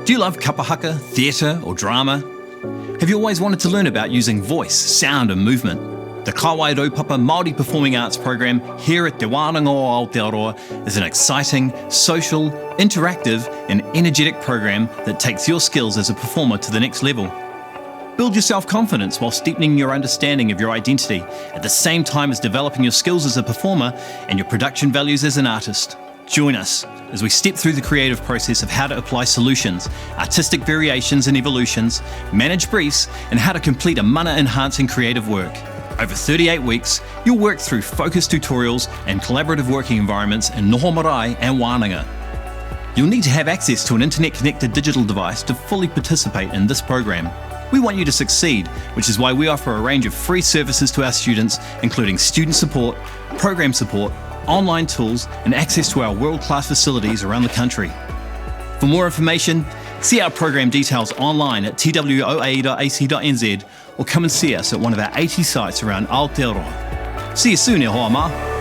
Do you love kapahaka, theatre or drama? Have you always wanted to learn about using voice, sound and movement? The Kawai Raupapa Māori Performing Arts program here at Te Wānanga o Aotearoa is an exciting, social, interactive and energetic program that takes your skills as a performer to the next level. Build your self-confidence while deepening your understanding of your identity at the same time as developing your skills as a performer and your production values as an artist. Join us as we step through the creative process of how to apply solutions, artistic variations and evolutions, manage briefs, and how to complete a mana-enhancing creative work. Over 38 weeks, you'll work through focused tutorials and collaborative working environments in Noho Marae and Wānanga. You'll need to have access to an internet-connected digital device to fully participate in this program. We want you to succeed, which is why we offer a range of free services to our students, including student support, program support, online tools, and access to our world-class facilities around the country. For more information, see our program details online at twoa.ac.nz or come and see us at one of our 80 sites around Aotearoa. See you soon, e hoa ma.